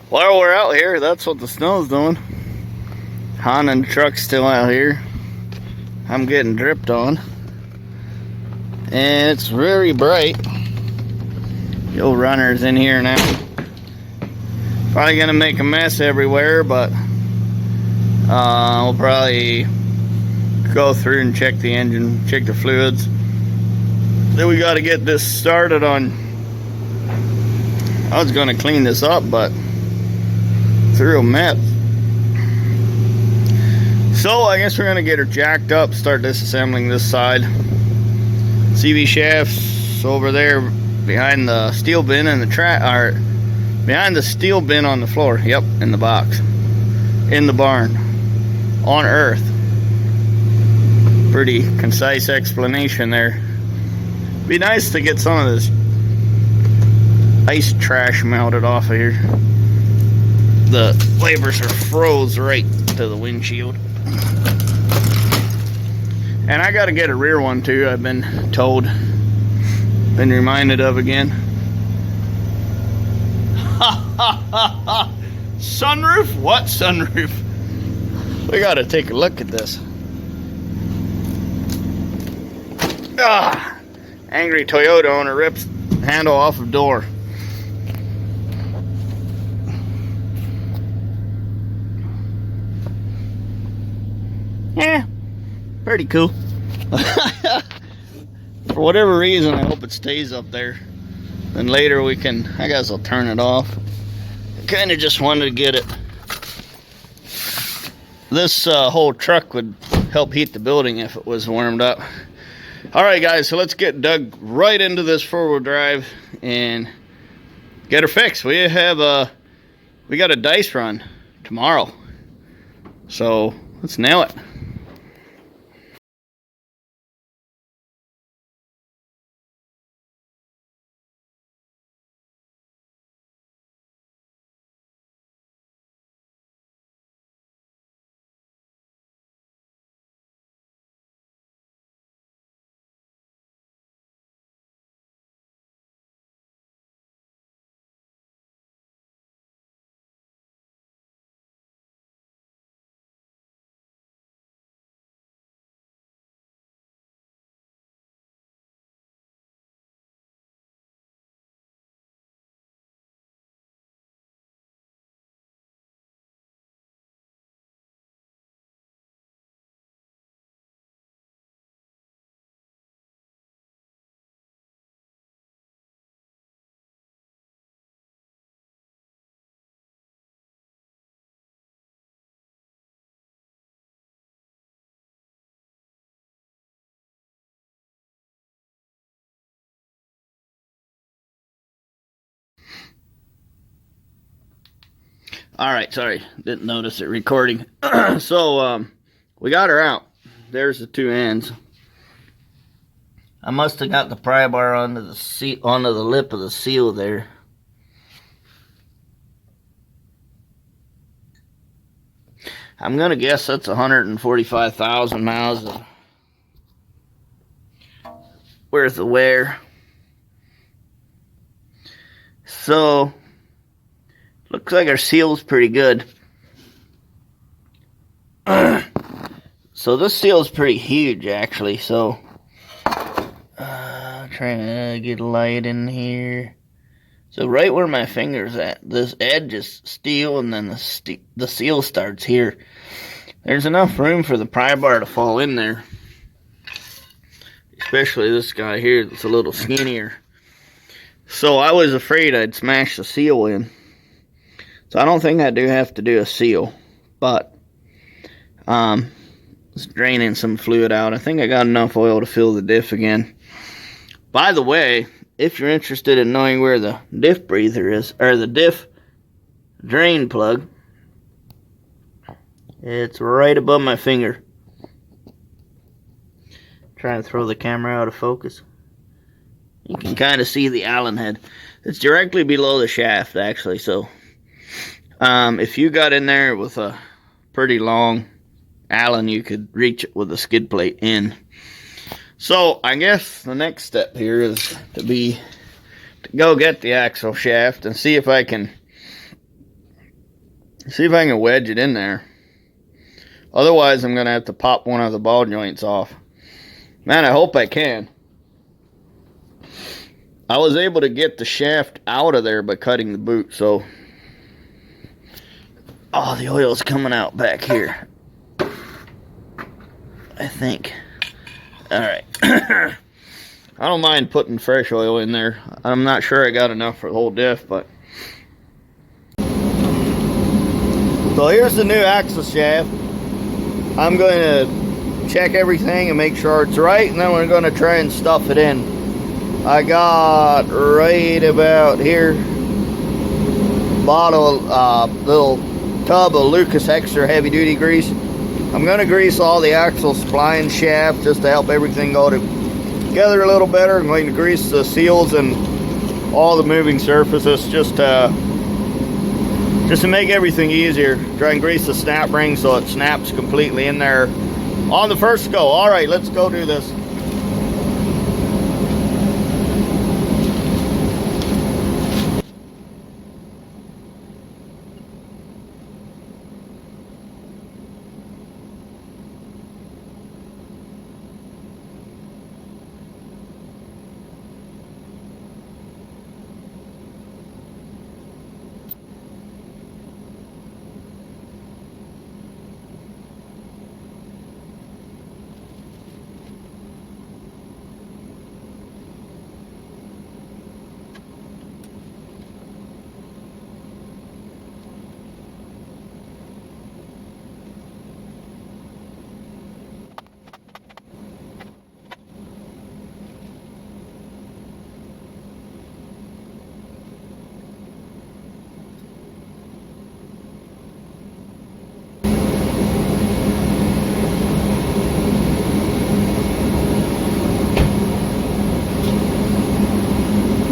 While we're out here, that's what the snow's doing. Han and the truck's still out here. I'm getting dripped on. And it's very bright. The old runner's in here now. Probably gonna make a mess everywhere, but we'll probably go through and check the engine, check the fluids. Then we gotta get this started on. I was gonna clean this up, but it's a real mess. So I guess we're gonna get her jacked up, start disassembling this side. CV shafts over there behind the steel bin and the behind the steel bin on the floor. Yep, in the box, in the barn, on Earth. Pretty concise explanation there. Be nice to get some of this ice trash melted off of here. The wipers are froze right to the windshield. And I gotta get a rear one too, I've been told. Been reminded of again. Sunroof? What sunroof? We gotta take a look at this. Angry Toyota owner rips handle off of door. Yeah, pretty cool. For whatever reason, I hope it stays up there. Then later we can, I guess I'll turn it off. I kind of just wanted to get it. This whole truck would help heat the building if it was warmed up. Alright guys, so let's get dug right into this 4-wheel drive and get her fixed. We got a dice run tomorrow. So let's nail it. Alright, sorry, didn't notice it recording. So, we got her out. There's the two ends. I must have got the pry bar onto the lip of the seal there. I'm gonna guess that's 145,000 miles worth of wear. So looks like our seal's pretty good. So this seal's pretty huge actually, so trying to get light in here. So right where my finger's at, this edge is steel and then the seal starts here. There's enough room for the pry bar to fall in there. Especially this guy here that's a little skinnier. So I was afraid I'd smash the seal in. So I don't think I do have to do a seal, but it's draining some fluid out. I think I got enough oil to fill the diff again. By the way, if you're interested in knowing where the diff breather is, or the diff drain plug, it's right above my finger. Trying to throw the camera out of focus. You can kind of see the Allen head. It's directly below the shaft actually, so if you got in there with a pretty long Allen, you could reach it with a skid plate in. So I guess the next step here is to go get the axle shaft and see if I can See if I can wedge it in there. Otherwise, I'm going to have to pop one of the ball joints off. Man, I hope I can. I was able to get the shaft out of there by cutting the boot, so... Oh, the oil's coming out back here, I think. Alright. I don't mind putting fresh oil in there. I'm not sure I got enough for the whole diff, but... So here's the new axle shaft. I'm going to check everything and make sure it's right, and then we're going to try and stuff it in. I got right about here, bottle, little tub of Lucas Extra heavy duty grease. I'm going to grease all the axle spline shaft just to help everything go together a little better. I'm going to grease the seals and all the moving surfaces just to make everything easier. Try and grease the snap ring so it snaps completely in there on the first go. All right, let's go do this.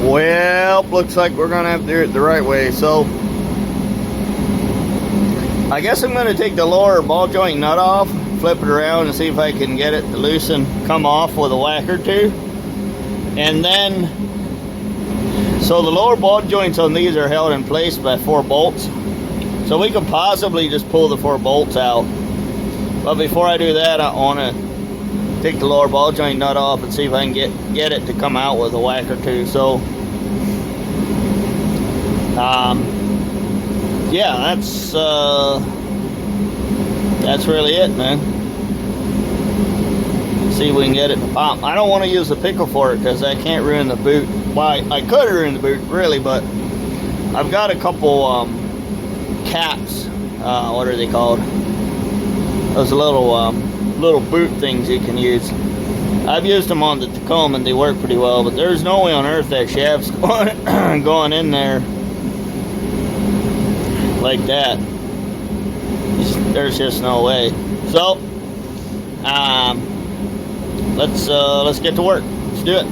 Well, looks like we're gonna have to do it the right way. So I guess I'm gonna take the lower ball joint nut off, flip it around and see if I can get it to loosen, come off with a whack or two. And then, so the lower ball joints on these are held in place by 4 bolts. So we could possibly just pull the 4 bolts out. But before I do that, I wanna take the lower ball joint nut off and see if I can get it to come out with a whack or two. So yeah, that's really it, man. See if we can get it to pop. I don't want to use the pickle for it because I can't ruin the boot. Well, I could ruin the boot, really, but I've got a couple caps. What are they called? Those little boot things you can use. I've used them on the Tacoma and they work pretty well, but there's no way on earth that shaft's going in there like that. There's just no way. So let's get to work. Let's do it.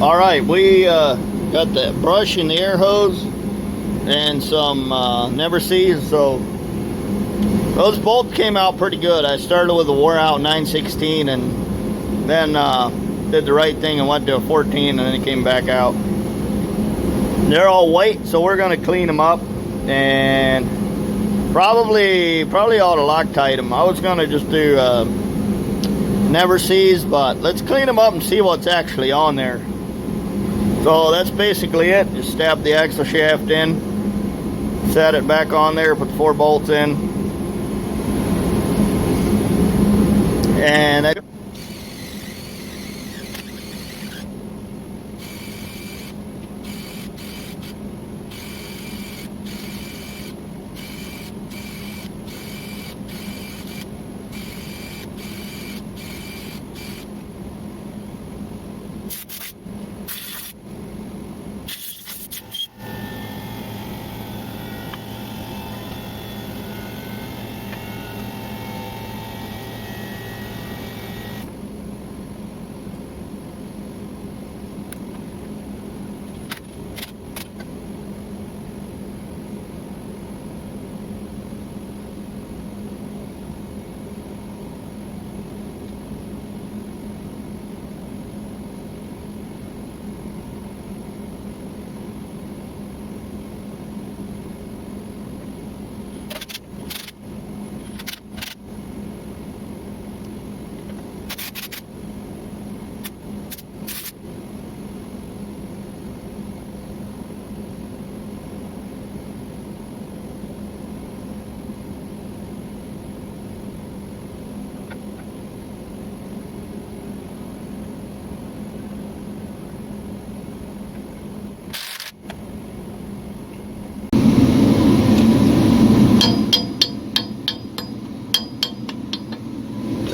Alright, we got the brush and the air hose and some never sees, so those bolts came out pretty good. I started with a wore out 916 and then did the right thing and went to a 14 and then it came back out. They're all white, so we're going to clean them up and probably ought to Loctite them. I was going to just do never sees, but let's clean them up and see what's actually on there. So that's basically it. Just stab the axle shaft in, set it back on there, put the 4 bolts in, and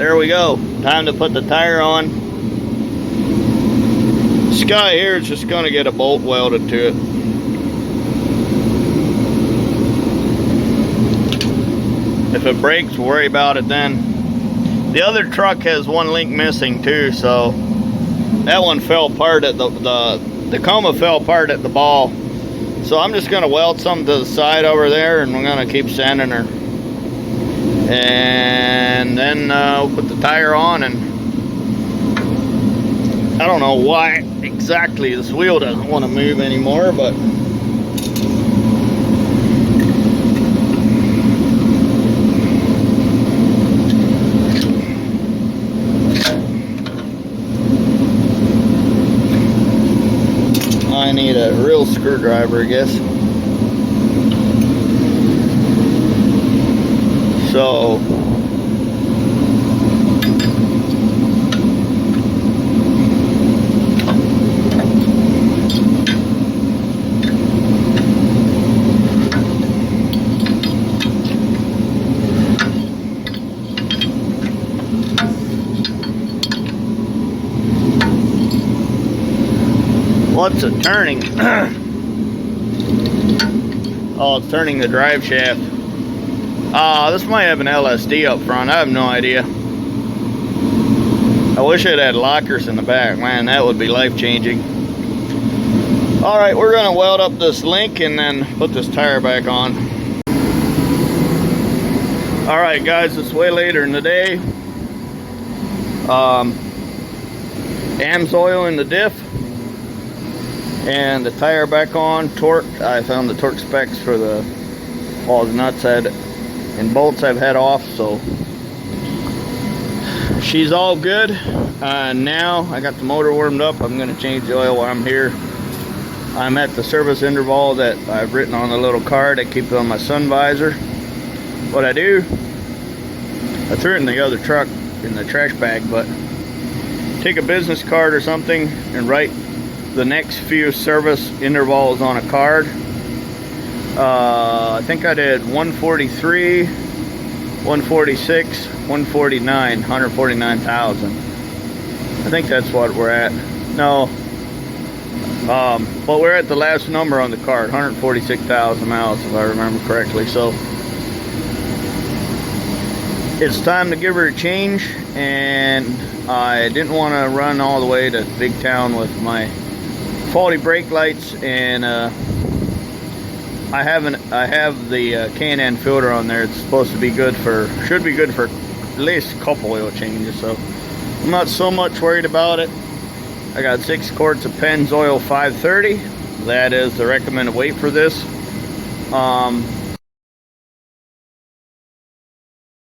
there we go. Time to put the tire on. This guy here is just going to get a bolt welded to it. If it breaks, worry about it then. The other truck has one link missing too, so that one fell apart at the coma fell apart at the ball. So I'm just going to weld something to the side over there, and we're going to keep sanding her. And then we'll put the tire on, and I don't know why exactly this wheel doesn't want to move anymore, but I need a real screwdriver, I guess. So what's it turning? Oh, it's turning the drive shaft. This might have an LSD up front. I have no idea. I wish it had lockers in the back. Man, that would be life-changing. Alright, we're going to weld up this link and then put this tire back on. Alright guys, it's way later in the day. AMS oil in the diff. And the tire back on. Torque, I found the torque specs for all the nuts and bolts I've had off, so she's all good. Now I got the motor warmed up. I'm going to change the oil while I'm here. I'm at the service interval that I've written on the little card. I keep it on my sun visor. What I do, I threw it in the other truck in the trash bag, but take a business card or something and write the next few service intervals on a card. I think I did 143, 146, 149, 149,000. I think that's what we're at. No, but we're at the last number on the card, 146,000 miles, if I remember correctly. So it's time to give her a change, and I didn't want to run all the way to Big Town with my faulty brake lights, and I have the K&N filter on there. It's supposed to be good for, should be good for at least a couple oil changes, so I'm not so much worried about it. I got 6 quarts of Pennzoil 530. That is the recommended weight for this.